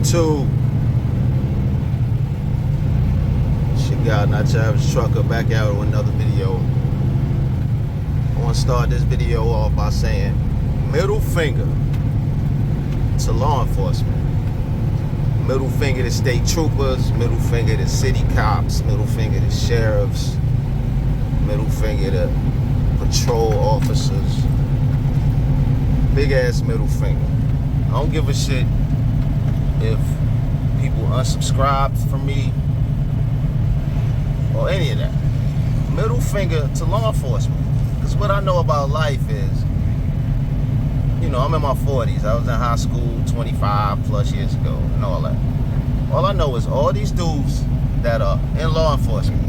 YouTube. Shit, God, not Travis Trucker back out with another video. I want to start this video off by saying middle finger to law enforcement. Middle finger to state troopers, middle finger to city cops, middle finger to sheriffs, middle finger to patrol officers. Big ass middle finger. I don't give a shit if people unsubscribe from me or any of that. Middle finger to law enforcement. Because what I know about life is, you know, I'm in my 40s. I was in high school 25 plus years ago and all that. All I know is all these dudes that are in law enforcement,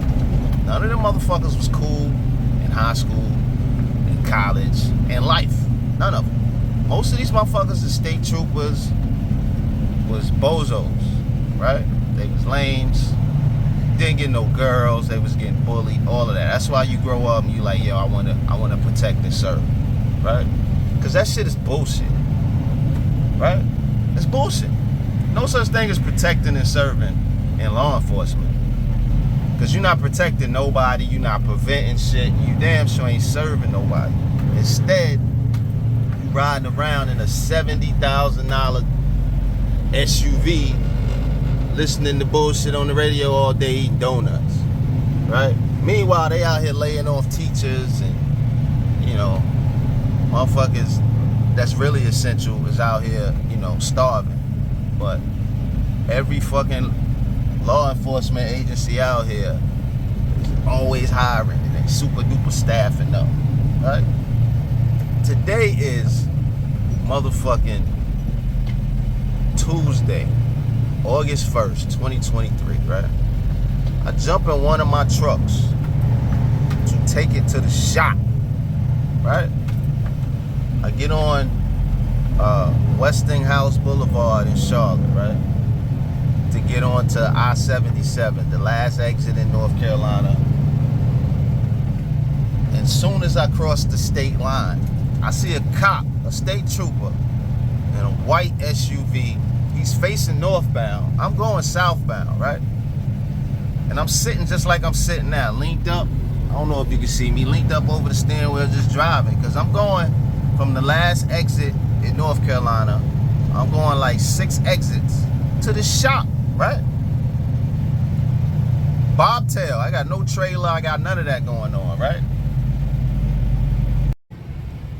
none of them motherfuckers was cool in high school, in college, in life. None of them. Most of these motherfuckers, the state troopers, was bozos, right? They was lames, didn't get no girls, they was getting bullied, all of that. That's why you grow up and you like, yo, I wanna protect and serve, right? Because that shit is bullshit, right? It's bullshit. No such thing as protecting and serving in law enforcement. Because you're not protecting nobody, you're not preventing shit, you damn sure ain't serving nobody. Instead, you riding around in a $70,000 SUV, listening to bullshit on the radio all day, eating donuts, right? Meanwhile, they out here laying off teachers and, you know, motherfuckers that's really essential is out here, you know, starving. But every fucking law enforcement agency out here is always hiring and they super duper staffing up, right? Today is motherfucking Tuesday, August 1st, 2023, right? I jump in one of my trucks to take it to the shop, right? I get on Westinghouse Boulevard in Charlotte, right? To get on to I-77, the last exit in North Carolina. And soon as I cross the state line, I see a cop, a state trooper, in a white SUV. He's facing northbound. I'm going southbound, right? And I'm sitting just like I'm sitting now, linked up. I don't know if you can see me, linked up over the steering wheel, just driving. Because I'm going from the last exit in North Carolina. I'm going like 6 exits to the shop, right? Bobtail. I got no trailer. I got none of that going on, right?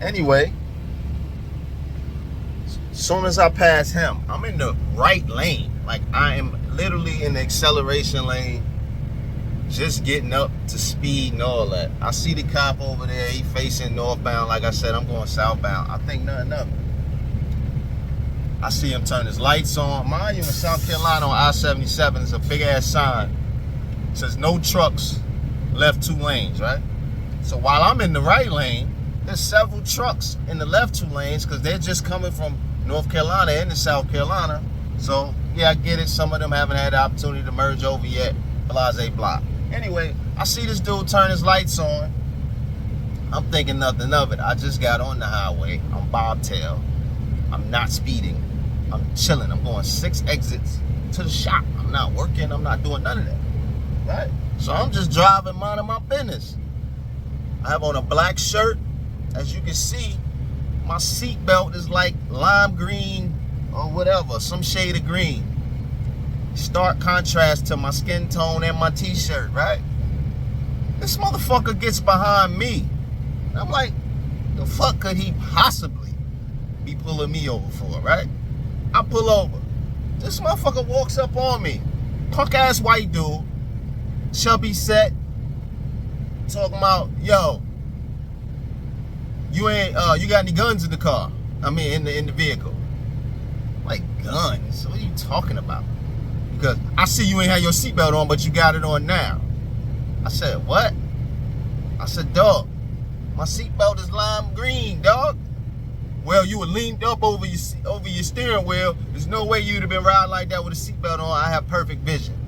Anyway, as soon as I pass him, I'm in the right lane. Like, I am literally in the acceleration lane, just getting up to speed and all that. I see the cop over there. He facing northbound. Like I said, I'm going southbound. I think nothing of it. I see him turn his lights on. Mind you, in South Carolina on I-77, there's a big-ass sign. It says, no trucks, left 2 lanes, right? So while I'm in the right lane, there's several trucks in the left 2 lanes because they're just coming from North Carolina into South Carolina. So, yeah, I get it. Some of them haven't had the opportunity to merge over yet. Blase blah. Anyway, I see this dude turn his lights on. I'm thinking nothing of it. I just got on the highway. I'm bobtail. I'm not speeding. I'm chilling. I'm going 6 exits to the shop. I'm not working. I'm not doing none of that. Right? So I'm just driving, minding my business. I have on a black shirt. As you can see, my seatbelt is like lime green or whatever, some shade of green. Stark contrast to my skin tone and my t-shirt, right? This motherfucker gets behind me. And I'm like, the fuck could he possibly be pulling me over for, right? I pull over. This motherfucker walks up on me. Punk ass white dude, chubby set, talking about, yo, you got any guns in the car? I mean, in the vehicle. Like, guns? What are you talking about? Because I see you ain't had your seatbelt on, but you got it on now. I said, what? I said, dog, my seatbelt is lime green, dog. Well, you were leaned up over your steering wheel. There's no way you'd have been riding like that with a seatbelt on. I have perfect vision.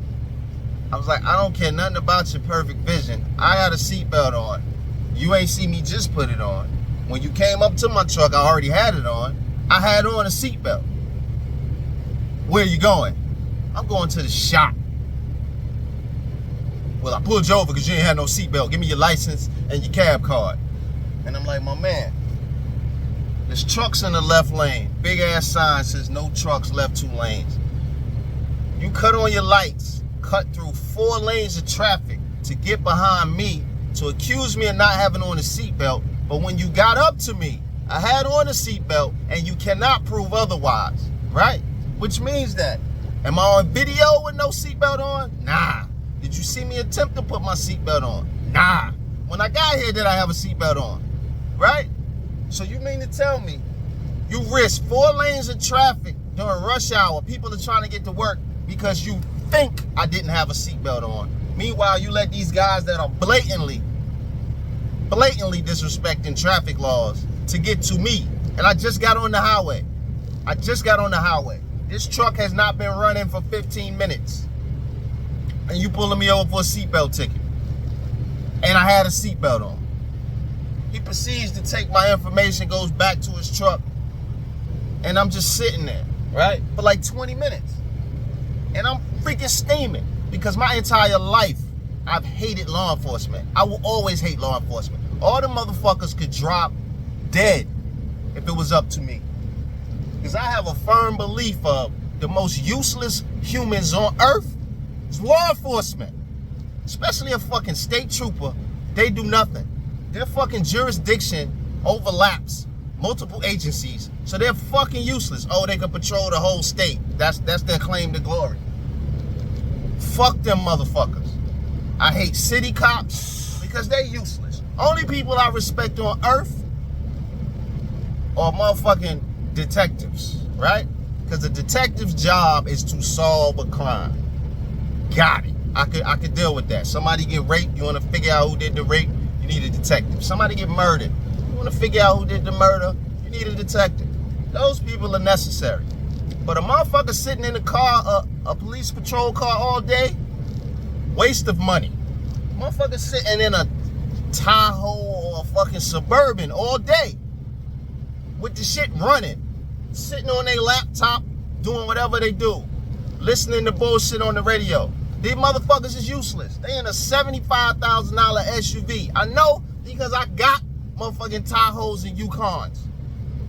I was like, I don't care nothing about your perfect vision. I got a seatbelt on. You ain't see me just put it on. When you came up to my truck, I already had it on. I had on a seatbelt. Where are you going? I'm going to the shop. Well, I pulled you over because you ain't had no seatbelt. Give me your license and your cab card. And I'm like, my man, there's trucks in the left lane. Big ass sign says no trucks, left 2 lanes. You cut on your lights, cut through 4 lanes of traffic to get behind me to accuse me of not having on a seatbelt. But when you got up to me, I had on a seatbelt and you cannot prove otherwise, right? Which means that, am I on video with no seatbelt on? Nah. Did you see me attempt to put my seatbelt on? Nah. When I got here, did I have a seatbelt on? Right? So you mean to tell me you risk 4 lanes of traffic during rush hour, people are trying to get to work because you think I didn't have a seatbelt on. Meanwhile, you let these guys that are blatantly disrespecting traffic laws to get to me. And I just got on the highway. This truck has not been running for 15 minutes. And you pulling me over for a seatbelt ticket. And I had a seatbelt on. He proceeds to take my information, goes back to his truck. And I'm just sitting there, right? For like 20 minutes. And I'm freaking steaming. Because my entire life, I've hated law enforcement. I will always hate law enforcement. All the motherfuckers could drop dead if it was up to me. Because I have a firm belief of the most useless humans on earth is law enforcement. Especially a fucking state trooper. They do nothing. Their fucking jurisdiction overlaps multiple agencies. So they're fucking useless. Oh, they can patrol the whole state. That's their claim to glory. Fuck them motherfuckers. I hate city cops because they're useless. Only people I respect on earth are motherfucking detectives, right? Because the detective's job is to solve a crime. Got it. I could deal with that. Somebody get raped, you want to figure out who did the rape, you need a detective. Somebody get murdered, you want to figure out who did the murder, you need a detective. Those people are necessary. But a motherfucker sitting in a car, a police patrol car all day, waste of money. Motherfucker sitting in a Tahoe or a fucking Suburban all day with the shit running, sitting on their laptop, doing whatever they do, listening to bullshit on the radio. These motherfuckers is useless. They in a $75,000 SUV. I know because I got motherfucking Tahoes and Yukons.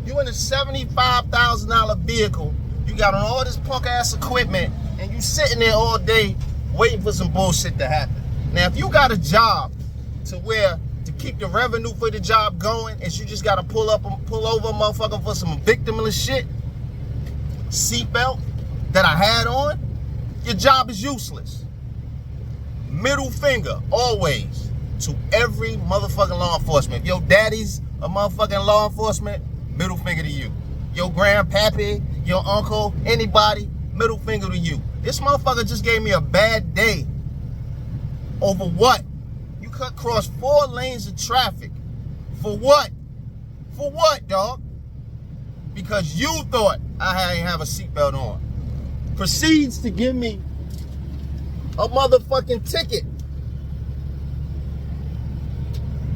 You in a $75,000 vehicle, you got on all this punk ass equipment, and you sitting there all day waiting for some bullshit to happen. Now, if you got a job to where to keep the revenue for the job going, and you just gotta pull over a motherfucker for some victimless shit, seatbelt that I had on, your job is useless. Middle finger, always, to every motherfucking law enforcement. If your daddy's a motherfucking law enforcement, middle finger to you. Your grandpappy, your uncle, anybody, middle finger to you. This motherfucker just gave me a bad day. Over what? You cut across 4 lanes of traffic. For what? For what, dog? Because you thought I didn't have a seatbelt on. Proceeds to give me a motherfucking ticket.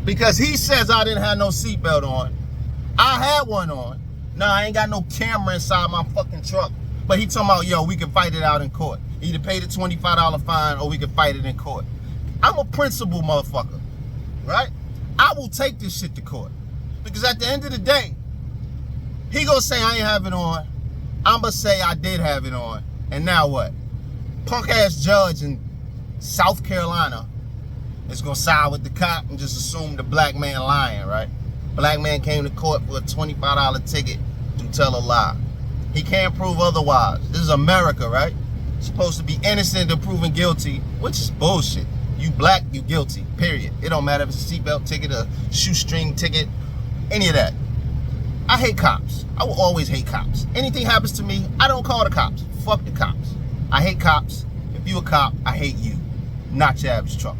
Because he says I didn't have no seatbelt on. I had one on. No, I ain't got no camera inside my fucking truck. But he talking about, yo, we can fight it out in court. Either pay the $25 fine or we can fight it in court. I'm a principled motherfucker, right? I will take this shit to court. Because at the end of the day, he gonna say I ain't have it on. I'm gonna say I did have it on. And now what? Punk ass judge in South Carolina is gonna side with the cop and just assume the black man lying, right? Black man came to court for a $25 ticket to tell a lie. He can't prove otherwise. This is America, right? Supposed to be innocent until proven guilty, which is bullshit. You black, you guilty, period. It don't matter if it's a seatbelt ticket, a shoestring ticket, any of that. I hate cops. I will always hate cops. Anything happens to me, I don't call the cops. Fuck the cops. I hate cops. If you a cop, I hate you. Not your average trucker.